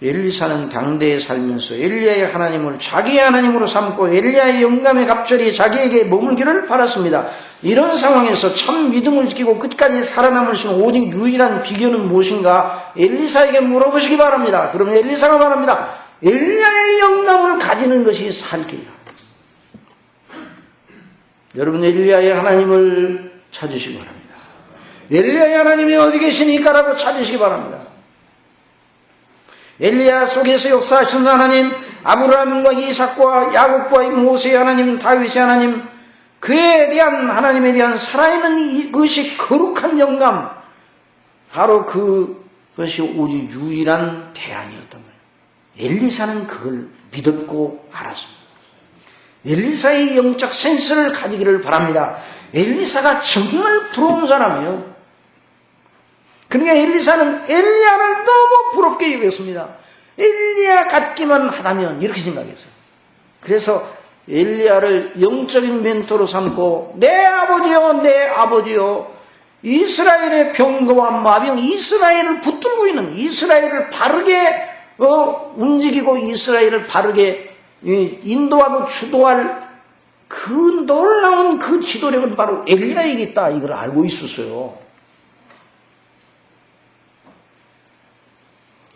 엘리사는 당대에 살면서 엘리야의 하나님을 자기의 하나님으로 삼고 엘리야의 영감의 갑절이 자기에게 머물기를 바랐습니다. 이런 상황에서 참 믿음을 지키고 끝까지 살아남을 수 있는 오직 유일한 비결은 무엇인가? 엘리사에게 물어보시기 바랍니다. 그러면 엘리사가 말합니다. 엘리야의 영감을 가지는 것이 살 길이다. 여러분 엘리야의 하나님을 찾으시기 바랍니다. 엘리야의 하나님이 어디 계시니까라고 찾으시기 바랍니다. 엘리야 속에서 역사하시는 하나님, 아브라함과 이삭과 야곱과 모세의 하나님, 다윗의 하나님, 그에 대한 하나님에 대한 살아있는 이것이 거룩한 영감, 바로 그것이 오직 유일한 대안이었단 말이에요. 엘리사는 그걸 믿었고 알았습니다. 엘리사의 영적 센스를 가지기를 바랍니다. 엘리사가 정말 부러운 사람이에요. 그러니까 엘리사는 엘리야를 너무 부럽게 여겼습니다. 엘리야 같기만 하다면 이렇게 생각했어요. 그래서 엘리야를 영적인 멘토로 삼고 내 아버지요 이스라엘의 병거와 마병, 이스라엘을 붙들고 있는, 이스라엘을 바르게 움직이고 이스라엘을 바르게 인도하고 주도할 그 놀라운 그 지도력은 바로 엘리야에게 있다, 이걸 알고 있었어요.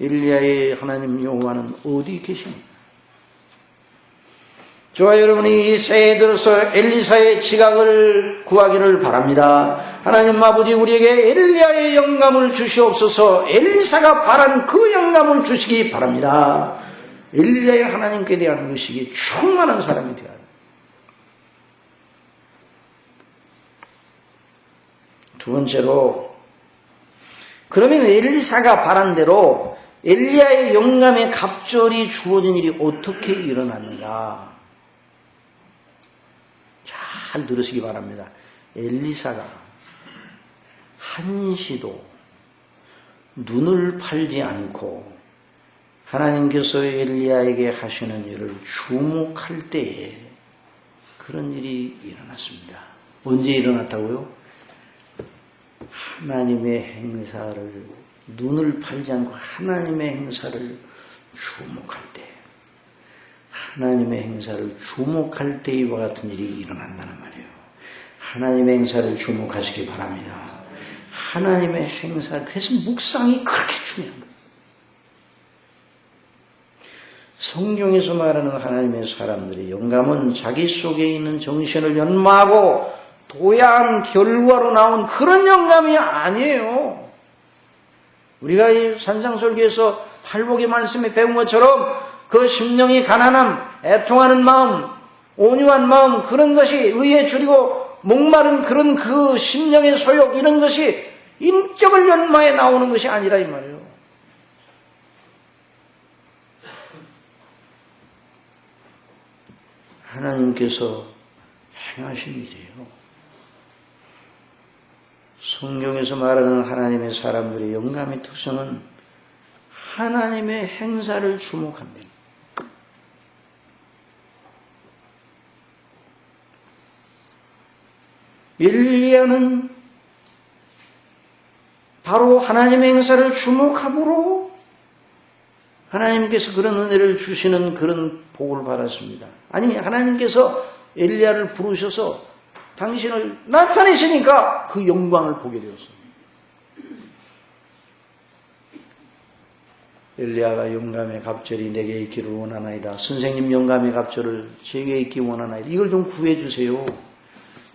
엘리야의 하나님 여호와는 어디 계십니까? 저와 여러분이 이 새해 들어서 엘리사의 지각을 구하기를 바랍니다. 하나님 아버지, 우리에게 엘리야의 영감을 주시옵소서. 엘리사가 바란 그 영감을 주시기 바랍니다. 엘리야의 하나님께 대한 의식이 충만한 사람이 되어야 합니다. 두 번째로, 그러면 엘리사가 바란 대로 엘리야의 영감에 갑절이 주어진 일이 어떻게 일어났느냐? 잘 들으시기 바랍니다. 엘리사가 한시도 눈을 팔지 않고 하나님께서 엘리야에게 하시는 일을 주목할 때에 그런 일이 일어났습니다. 언제 일어났다고요? 하나님의 행사를, 눈을 팔지 않고 하나님의 행사를 주목할 때, 하나님의 행사를 주목할 때 이와 같은 일이 일어난다는 말이에요. 하나님의 행사를 주목하시기 바랍니다. 하나님의 행사, 그래서 묵상이 그렇게 중요한 거예요. 성경에서 말하는 하나님의 사람들의 영감은 자기 속에 있는 정신을 연마하고 도야한 결과로 나온 그런 영감이 아니에요. 우리가 이 산상설교에서 팔복의 말씀에 배운 것처럼 그 심령이 가난함, 애통하는 마음, 온유한 마음, 그런 것이 의에 줄이고 목마른 그런 그 심령의 소욕, 이런 것이 인격을 연마해 나오는 것이 아니라 이 말이에요. 하나님께서 행하신 일이에요. 성경에서 말하는 하나님의 사람들의 영감의 특성은 하나님의 행사를 주목한다. 엘리야는 바로 하나님의 행사를 주목함으로 하나님께서 그런 은혜를 주시는 그런 복을 받았습니다. 아니, 하나님께서 엘리야를 부르셔서 당신을 나타내시니까 그 영광을 보게 되었습니다. 엘리야가 영감의 갑절이 내게 있기를 원하나이다. 선생님 영감의 갑절을 제게 있기 원하나이다. 이걸 좀 구해 주세요.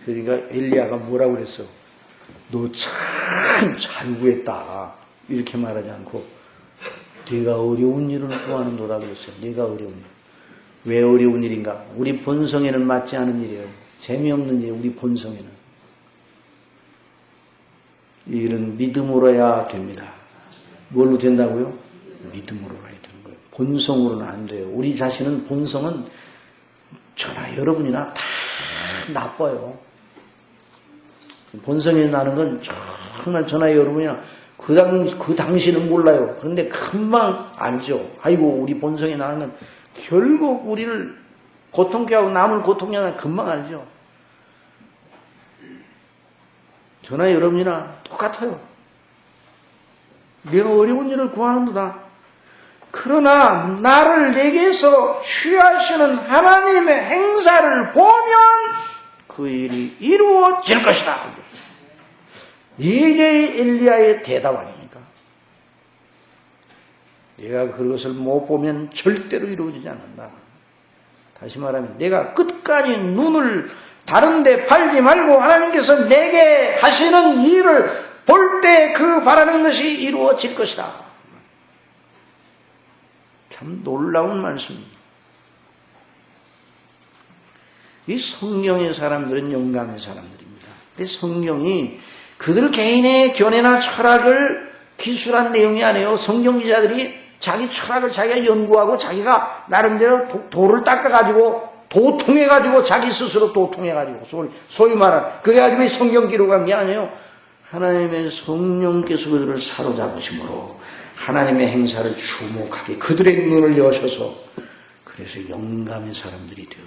그러니까 엘리야가 뭐라고 그랬어? 너 참 잘 구했다. 이렇게 말하지 않고 네가 어려운 일을 구하는도다 그랬어요. 네가 어려운 일. 왜 어려운 일인가? 우리 본성에는 맞지 않은 일이에요. 재미없는 일, 우리 본성에는. 이 일은 믿음으로 해야 됩니다. 뭘로 된다고요? 믿음으로 해야 되는 거예요. 본성으로는 안 돼요. 우리 자신은 본성은 저나 여러분이나 다 나빠요. 본성이 나는 건 정말 저나 여러분이나 그 당시는 몰라요. 그런데 금방 알죠. 아이고, 우리 본성이 나는 건 결국 우리를 고통케 하고 남을 고통케 하는 금방 알죠. 저나 여러분이나 똑같아요. 내가 어려운 일을 구하는도다. 그러나 나를 내게서 취하시는 하나님의 행사를 보면 그 일이 이루어질 것이다. 이게 엘리야의 대답 아닙니까? 내가 그것을 못 보면 절대로 이루어지지 않는다. 다시 말하면 내가 끝까지 눈을 다른 데 팔지 말고 하나님께서 내게 하시는 일을 볼 때 그 바라는 것이 이루어질 것이다. 참 놀라운 말씀입니다. 이 성령의 사람들은 영감의 사람들입니다. 근데 성령이 그들 개인의 견해나 철학을 기술한 내용이 아니에요. 성경 기자들이 자기 철학을 자기가 연구하고 자기가 나름대로 도를 닦아가지고 도통해가지고 자기 스스로 도통해가지고 소위 말하는 그래가지고 성경 기록한 게 아니에요. 하나님의 성령께서 그들을 사로잡으심으로 하나님의 행사를 주목하게 그들의 눈을 여셔서 그래서 영감의 사람들이 되어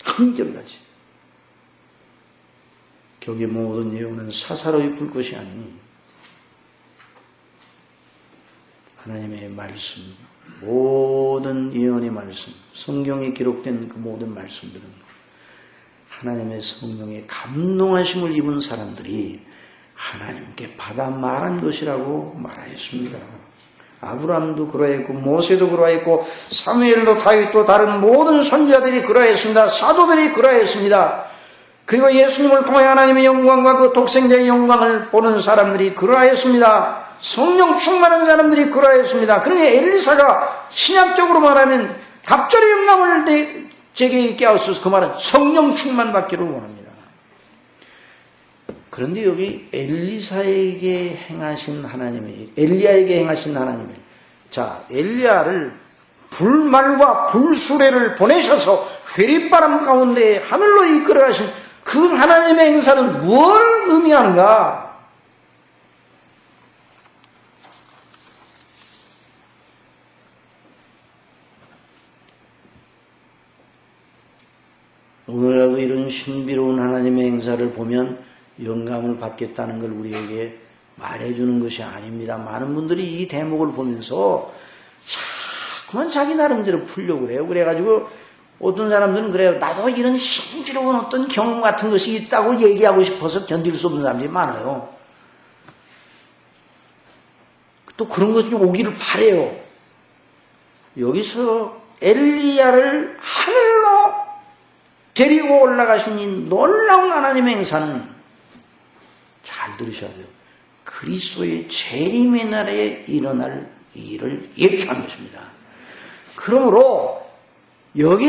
한결같이 격의 모든 예언은 사사로이 불 것이 아니니 하나님의 말씀, 모든 예언의 말씀, 성경에 기록된 그 모든 말씀들은 하나님의 성령의 감동하심을 입은 사람들이 하나님께 받아 말한 것이라고 말하였습니다. 아브라함도 그러했고 모세도 그러했고 사무엘도 다윗도 다른 모든 선지자들이 그러했습니다. 사도들이 그러했습니다. 그리고 예수님을 통해 하나님의 영광과 그 독생자의 영광을 보는 사람들이 그러하였습니다. 성령 충만한 사람들이 그러하였습니다. 그러니 엘리사가 신약적으로 말하면 갑절의 영광을 제게 있게 하옵소서. 그 말은 성령 충만 받기를 원합니다. 그런데 여기 엘리사에게 행하신 하나님의, 엘리야에게 행하신 하나님의, 자, 엘리야를 불말과 불수레를 보내셔서 회립바람 가운데 하늘로 이끌어 가신 그 하나님의 행사는 뭘 의미하는가? 오늘날도 이런 신비로운 하나님의 행사를 보면 영감을 받겠다는 걸 우리에게 말해주는 것이 아닙니다. 많은 분들이 이 대목을 보면서 자꾸만 자기 나름대로 풀려고 그래요. 그래가지고 어떤 사람들은 그래요. 나도 이런 신비로운 어떤 경험 같은 것이 있다고 얘기하고 싶어서 견딜 수 없는 사람들이 많아요. 또 그런 것이 오기를 바래요. 여기서 엘리야를 하늘로 데리고 올라가신 이 놀라운 하나님의 행사는 잘 들으셔야 돼요. 그리스도의 재림의 날에 일어날 일을 예표한 것입니다. 그러므로 여기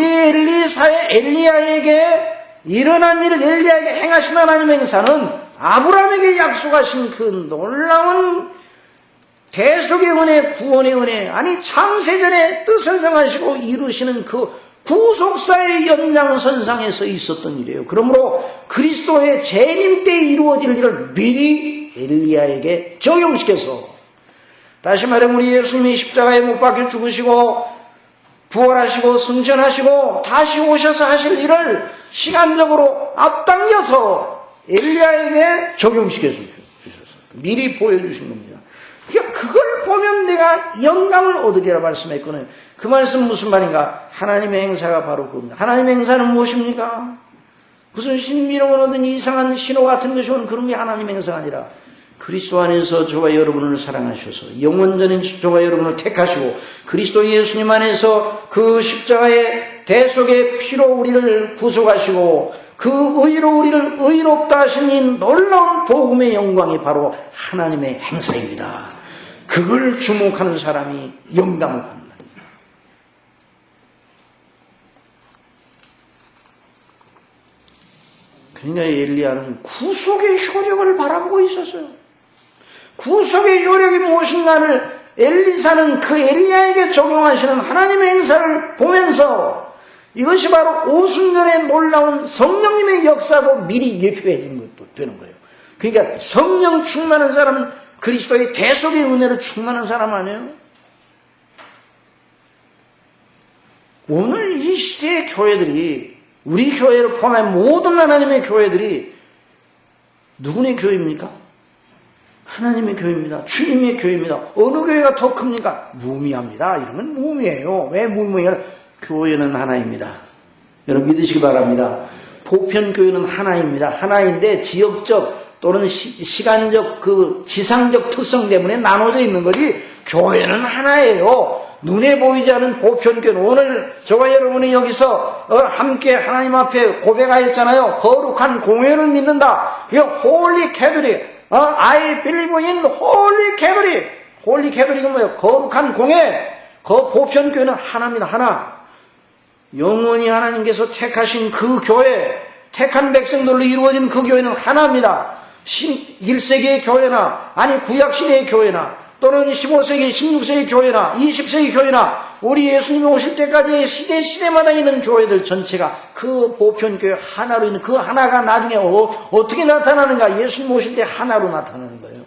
엘리야에게 일어난 일을 엘리야에게 행하신 하나님의 행사는 아브라함에게 약속하신 그 놀라운 대속의 은혜, 구원의 은혜, 아니 창세전에 뜻을 정하시고 이루시는 그 구속사의 연장선상에서 있었던 일이에요. 그러므로 그리스도의 재림 때 이루어질 일을 미리 엘리야에게 적용시켜서, 다시 말하면 우리 예수님이 십자가에 못 박혀 죽으시고 부활하시고 승천하시고 다시 오셔서 하실 일을 시간적으로 앞당겨서 엘리야에게 적용시켜 주셨어요. 미리 보여주신 겁니다. 그러니까 그걸 보면 내가 영감을 얻으리라 말씀했거든요. 그 말씀은 무슨 말인가? 하나님의 행사가 바로 그겁니다. 하나님의 행사는 무엇입니까? 무슨 신비로운 어떤 이상한 신호 같은 것이 오는 그런 게 하나님의 행사가 아니라 그리스도 안에서 저와 여러분을 사랑하셔서 영원전인 저와 여러분을 택하시고 그리스도 예수님 안에서 그 십자가의 대속의 피로 우리를 구속하시고 그 의로 우리를 의롭다 하신 이 놀라운 복음의 영광이 바로 하나님의 행사입니다. 그걸 주목하는 사람이 영감을 받는다. 그러니까 엘리야는 구속의 효력을 바라보고 있었어요. 구속의 효력이 무엇인가를 엘리사는 그 엘리야에게 적용하시는 하나님의 행사를 보면서 이것이 바로 오순절의 놀라운 성령님의 역사도 미리 예표해 준 것도 되는 거예요. 그러니까 성령 충만한 사람은 그리스도의 대속의 은혜로 충만한 사람 아니에요? 오늘 이 시대의 교회들이, 우리 교회를 포함한 모든 하나님의 교회들이 누구의 교회입니까? 하나님의 교회입니다. 주님의 교회입니다. 어느 교회가 더 큽니까? 무미합니다. 이런 건 무미예요. 왜 무미예요? 교회는 하나입니다. 여러분 믿으시기 바랍니다. 보편교회는 하나입니다. 하나인데 지역적 또는 시간적 그 지상적 특성 때문에 나눠져 있는 거지 교회는 하나예요. 눈에 보이지 않은 보편교회는 오늘 저와 여러분이 여기서 함께 하나님 앞에 고백하였잖아요. 거룩한 공회를 믿는다. 이거 홀리 캐톨릭. I believe in holy Catholic. 홀리 캐톨릭은 뭐예요? 거룩한 공회. 그 보편교회는 하나입니다. 하나. 영원히 하나님께서 택하신 그 교회, 택한 백성들로 이루어진 그 교회는 하나입니다. 1세기의 교회나 아니 구약시대의 교회나 또는 15세기, 16세기 교회나 20세기 교회나 우리 예수님이 오실 때까지 시대마다 있는 교회들 전체가 그 보편교회 하나로 있는 그 하나가 나중에 어떻게 나타나는가? 예수님 오실 때 하나로 나타나는 거예요.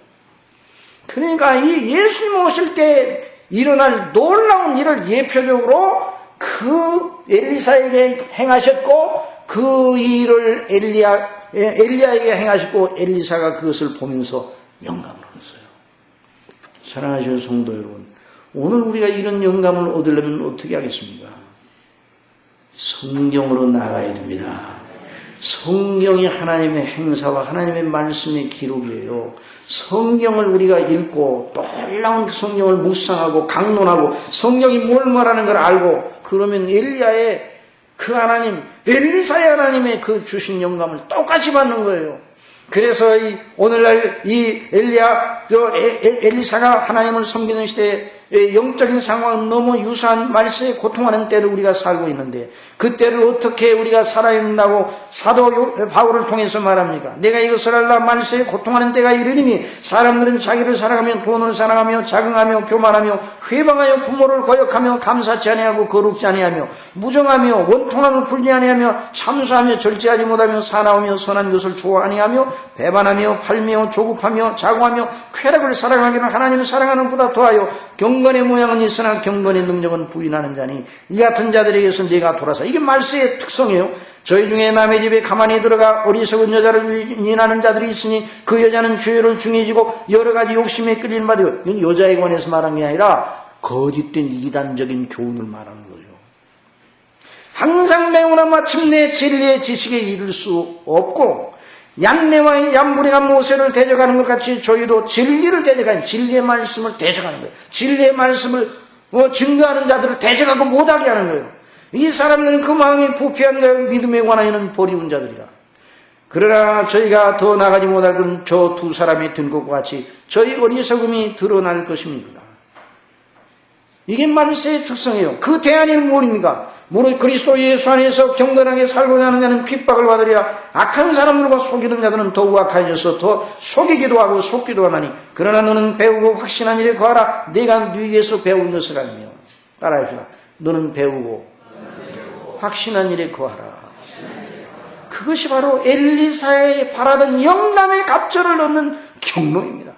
그러니까 이 예수님 오실 때 일어날 놀라운 일을 예표적으로 그 엘리사에게 행하셨고 그 일을 엘리야에게 행하셨고 엘리사가 그것을 보면서 영감을 얻었어요. 사랑하시는 성도 여러분, 오늘 우리가 이런 영감을 얻으려면 어떻게 하겠습니까? 성경으로 나가야 됩니다. 성경이 하나님의 행사와 하나님의 말씀의 기록이에요. 성경을 우리가 읽고 놀라운 성경을 묵상하고 강론하고 성경이 뭘 말하는 걸 알고 그러면 엘리야의 그 하나님, 엘리사의 하나님의 그 주신 영감을 똑같이 받는 거예요. 그래서 오늘날 이 엘리사가 하나님을 섬기는 시대에 영적인 상황은 너무 유사한 말세에 고통하는 때를 우리가 살고 있는데 그 때를 어떻게 우리가 살아야 한다고 사도 바울을 통해서 말합니까? 내가 이것을 알라 말세에 고통하는 때가 이르리니 사람들은 자기를 사랑하며 돈을 사랑하며 자긍하며 교만하며 회방하여 부모를 거역하며 감사치 아니하고 거룩지 아니하며 무정하며 원통함을 풀지 아니하며 참수하며 절제하지 못하며 사나우며 선한 것을 좋아하니하며 배반하며 팔며 조급하며 자고하며 쾌락을 사랑하기는 하나님을 사랑하는 보다 더하여 경건의 모양은 있으나 경건의 능력은 부인하는 자니 이 같은 자들에게서 네가 돌아서. 이게 말세의 특성이에요. 저희 중에 남의 집에 가만히 들어가 어리석은 여자를 위인하는 자들이 있으니 그 여자는 주의를 중해지고 여러 가지 욕심에 끌리는 바되고. 이건 여자에 관해서 말하는 게 아니라 거짓된 이단적인 교훈을 말하는 거예요. 항상 매우나 마침내 진리의 지식에 이를 수 없고 얀내와 얀부리가 모세를 대적하는 것 같이 저희도 진리를 대적하는, 진리의 말씀을 대적하는 거예요. 진리의 말씀을 증거하는 자들을 대적하고 못하게 하는 거예요. 이 사람들은 그 마음이 부패한 자 믿음에 관하여는 버리운 자들이라. 그러나 저희가 더 나가지 못할 것은 저 두 사람이 든 것과 같이 저희 어리석음이 드러날 것입니다. 이게 말세의 특성이에요. 그 대안이 무엇입니까? 무릇 그리스도 예수 안에서 경건하게 살고자 하는 자는 핍박을 받으리라. 악한 사람들과 속이는 자들은 더욱 악해져서 더 속이기도 하고 속기도 하나니 그러나 너는 배우고 확신한 일에 거하라. 내가 네게서 배운 것을 알며. 따라합시다. 너는 배우고 확신한 일에 거하라. 그것이 바로 엘리사의 바라던 영감의 갑절을 얻는 경로입니다.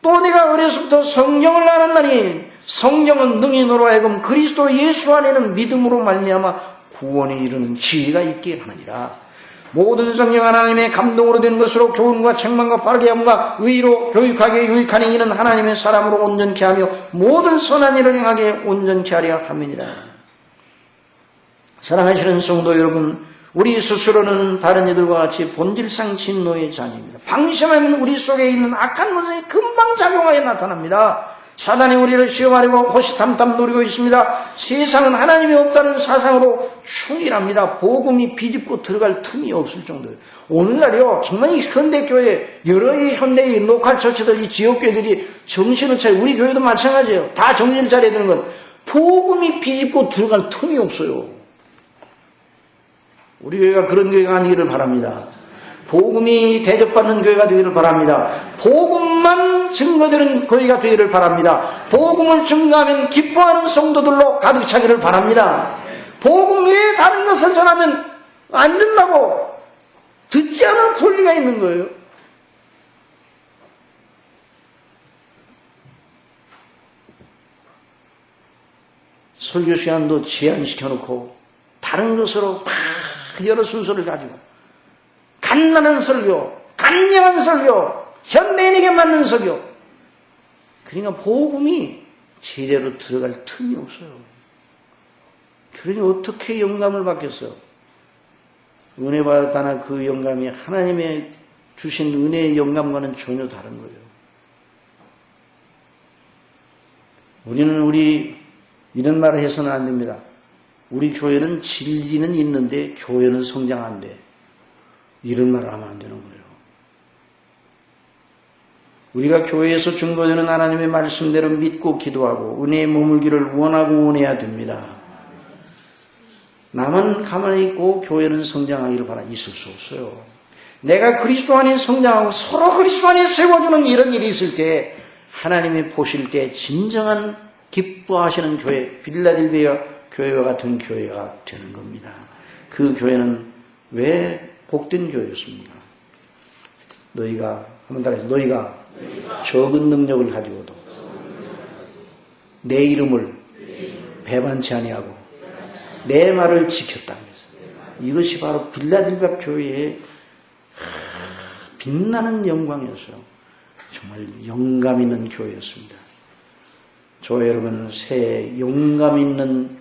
또 내가 어려서부터 성경을 알았나니 성경은 능히 너로 하여금 그리스도 예수 안에는 믿음으로 말미암아 구원에 이르는 지혜가 있게 하느니라. 모든 성경 하나님의 감동으로 된 것으로 교훈과 책망과 바르게 함과 의로 교육하게 유익하니 이는 하나님의 사람으로 온전케 하며 모든 선한 일을 행하게 온전케 하려 함이니라. 사랑하시는 성도 여러분, 우리 스스로는 다른 이들과 같이 본질상 진노의 자녀입니다. 방심하면 우리 속에 있는 악한 것이 금방 작용하여 나타납니다. 사단이 우리를 시험하려고 호시탐탐 노리고 있습니다. 세상은 하나님이 없다는 사상으로 충일합니다. 복음이 비집고 들어갈 틈이 없을 정도예요. 오늘날요, 정말 이 현대교회, 여러 현대의 로컬 처치들, 이 지역교회들이 정신을 차려, 우리 교회도 마찬가지예요. 다 정신을 차려야 되는 건 복음이 비집고 들어갈 틈이 없어요. 우리 교회가 그런 교회가 아니기를 바랍니다. 복음이 대접받는 교회가 되기를 바랍니다. 복음만 증거되는 교회가 되기를 바랍니다. 복음을 증거하면 기뻐하는 성도들로 가득 차기를 바랍니다. 복음 외에 다른 것을 전하면 안 된다고 듣지 않을 권리가 있는 거예요. 설교 시간도 제한시켜놓고 다른 것으로 막 여러 순서를 가지고 간단한 설교, 간략한 설교, 현대인에게 맞는 설교. 그러니까 복음이 제대로 들어갈 틈이 없어요. 그러니 어떻게 영감을 받겠어요? 은혜 받았다나 그 영감이 하나님의 주신 은혜의 영감과는 전혀 다른 거예요. 우리는 이런 말을 해서는 안 됩니다. 우리 교회는 진리는 있는데 교회는 성장 안 돼. 이런 말을 하면 안 되는 거예요. 우리가 교회에서 증거되는 하나님의 말씀대로 믿고 기도하고 은혜에 머물기를 원하고 원해야 됩니다. 나만 가만히 있고 교회는 성장하기를 바라 있을 수 없어요. 내가 그리스도 안에 성장하고 서로 그리스도 안에 세워주는 이런 일이 있을 때 하나님이 보실 때 진정한 기뻐하시는 교회, 빌라델비아 교회와 같은 교회가 되는 겁니다. 그 교회는 왜 복된 교회였습니까? 너희가 한번 따라해서 너희가 적은 능력을 가지고도 내 이름을 배반치 아니하고 내 말을 지켰다면서. 이것이 바로 빌라델비아 교회의 빛나는 영광이었어요. 정말 영감 있는 교회였습니다. 저 여러분 새해 영감 있는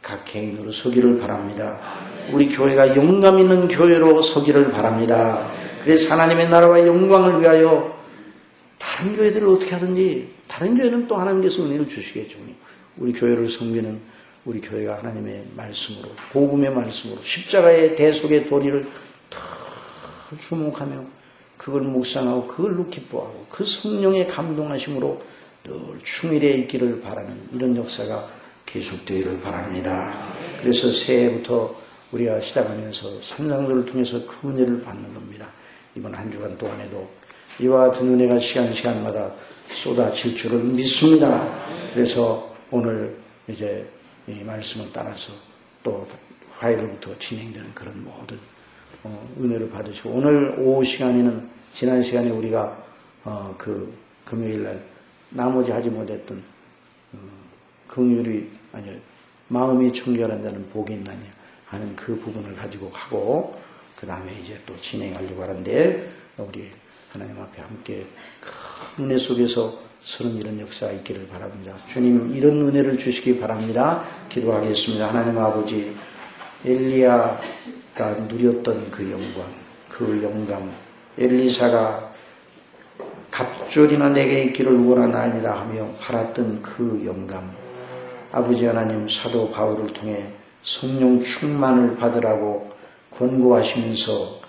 각 개인으로 서기를 바랍니다. 우리 교회가 영감 있는 교회로 서기를 바랍니다. 그래서 하나님의 나라와 영광을 위하여 다른 교회들을 어떻게 하든지 다른 교회는 또 하나님께서 은혜를 주시겠죠. 우리 교회를 섬기는 우리 교회가 하나님의 말씀으로 복음의 말씀으로 십자가의 대속의 도리를 더 주목하며 그걸 묵상하고 그걸로 기뻐하고 그 성령의 감동하심으로 늘 충일해 있기를 바라는 이런 역사가 계속되기를 바랍니다. 그래서 새해부터 우리가 시작하면서 산상들을 통해서 그 은혜를 받는 겁니다. 이번 한 주간 동안에도 이와 같은 은혜가 시간마다 쏟아질 줄을 믿습니다. 그래서 오늘 이제 이 말씀을 따라서 또 화요일부터 진행되는 그런 모든 은혜를 받으시고 오늘 오후 시간에는 지난 시간에 우리가 그 금요일날 나머지 하지 못했던 긍휼이 아니요 마음이 청결한 자는 복이 있나니 하는 그 부분을 가지고 하고 그 다음에 이제 또 진행하려고 하는데 우리 하나님 앞에 함께 큰 은혜 속에서 서는 이런 역사가 있기를 바랍니다. 주님 이런 은혜를 주시기 바랍니다. 기도하겠습니다. 하나님 아버지 엘리야가 누렸던 그 영광, 그 영감, 엘리사가 갑절이나 내게 있기를 원하나이다 하며 바랐던 그 영감, 아버지 하나님 사도 바울을 통해 성령 충만을 받으라고 권고하시면서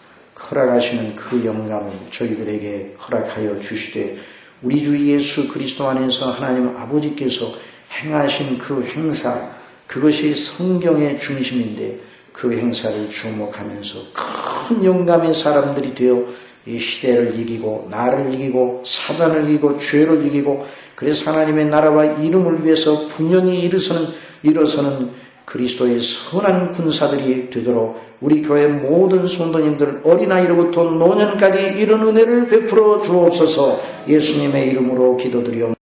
허락하시는 그 영감을 저희들에게 허락하여 주시되 우리 주 예수 그리스도 안에서 하나님 아버지께서 행하신 그 행사, 그것이 성경의 중심인데 그 행사를 주목하면서 큰 영감의 사람들이 되어 이 시대를 이기고 나를 이기고 사단을 이기고 죄를 이기고 그래서 하나님의 나라와 이름을 위해서 분명히 일어서는 그리스도의 선한 군사들이 되도록 우리 교회 모든 성도님들 어린아이로부터 노년까지 이런 은혜를 베풀어 주옵소서. 예수님의 이름으로 기도드리옵나이다.